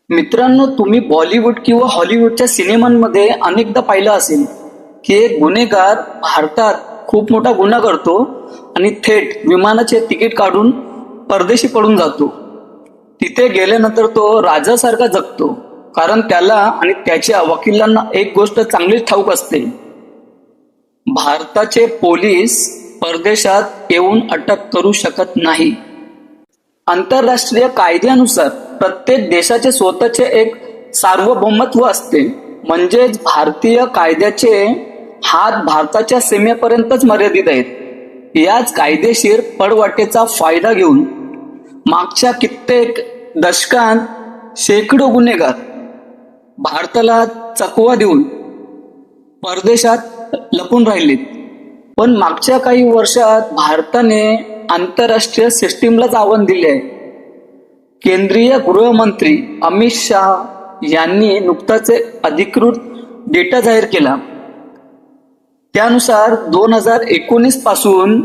मित्रांनो, तुम्ही बॉलिवूड किंवा हॉलिवूडच्या सिनेमांमध्ये अनेकदा पाहिलं असेल की एक गुन्हेगार भारतात खूप मोठा गुन्हा करतो आणि थेट विमानाचे तिकीट काढून परदेशी पडून जातो. तिथे गेल्यानंतर तो राजासारखा जगतो, कारण त्याला आणि त्याच्या वकिलांना एक गोष्ट चांगलीच ठाऊक असते: भारताचे पोलीस परदेशात येऊन अटक करू शकत नाही. आंतरराष्ट्रीय कायद्यानुसार प्रत्येक देशाचे स्वतःचे एक सार्वभौमत्व असते, म्हणजेच भारतीय कायद्याचे हात भारताच्या सीमेपर्यंतच मर्यादित आहेत. याच कायदेशीर पडवाटेचा फायदा घेऊन मागच्या कित्येक दशकांत शेकडो गुन्हेगार भारताला चकवा देऊन परदेशात लपून राहिलेत. पण मागच्या काही वर्षात भारताने आंतरराष्ट्रीय सिस्टीमलाच आव्हान दिले आहे. केंद्रीय गृहमंत्री अमित शाह यांनी नुकताच अधिकृत डेटा जाहीर केला. त्यानुसार 2019 पासून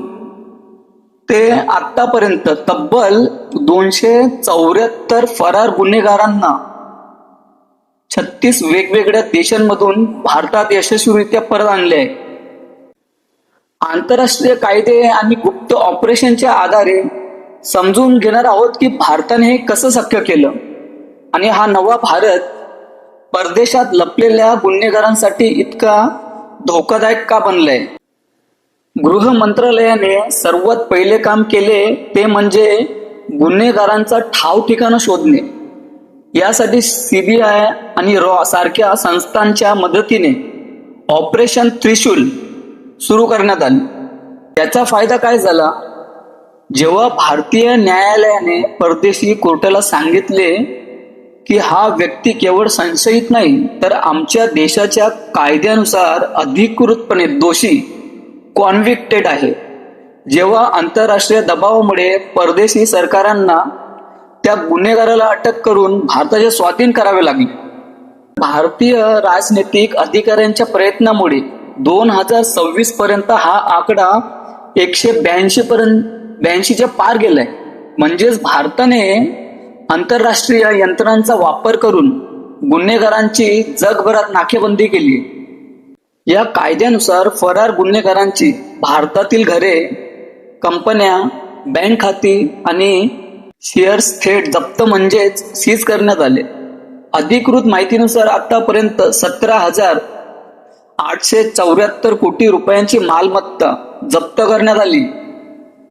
ते आतापर्यंत तब्बल 274 फरार गुन्हेगारांना 36 वेगवेगळ्या देशांमधून भारतात यशस्वीरित्या परत आणले आहे. आंतरराष्ट्रीय कायदे आणि गुप्त ऑपरेशनच्या आधारे समजून घेणार आहोत की भारताने हे कसं शक्य केलं आणि हा नवा भारत परदेशात लपलेल्या गुन्हेगारांसाठी इतका धोकादायक का बनलाय. गृह मंत्रालयाने सर्वात पहिले काम केले ते म्हणजे गुन्हेगारांचा ठाव ठिकाणा शोधणे. यासाठी सीबीआय आणि रॉ सारख्या संस्थांच्या मदतीने ऑपरेशन त्रिशूल सुरू करण्यात आली. याचा फायदा काय झाला? जेव्हा भारतीय न्यायालयाने परदेशी कोर्टाला सांगितले की हा व्यक्ती केवळ संशयित नाही तर आमच्या देशाच्या कायद्यानुसार अधिकृतपणे दोषी कॉन्व्हिक्टेड आहे, जेव्हा आंतरराष्ट्रीय दबावामुळे परदेशी सरकारांना त्या गुन्हेगाराला अटक करून भारताचे स्वाधीन करावे लागले. भारतीय राजनैतिक अधिकाऱ्यांच्या प्रयत्नामुळे 2026 पर्यंत हा आकडा 182च्या पार गेलाय. म्हणजेच भारताने आंतरराष्ट्रीय यंत्रणांचा वापर करून गुन्हेगारांची जगभरात नाकेबंदी केली. या कायद्यानुसार फरार गुन्हेगारांची भारतातील घरे, कंपन्या, बँक खाती आणि शेअर्स थेट जप्त म्हणजेच सीज करण्यात आले. अधिकृत माहितीनुसार आतापर्यंत 17,874 कोटी रुपयांची मालमत्ता जप्त करण्यात आली.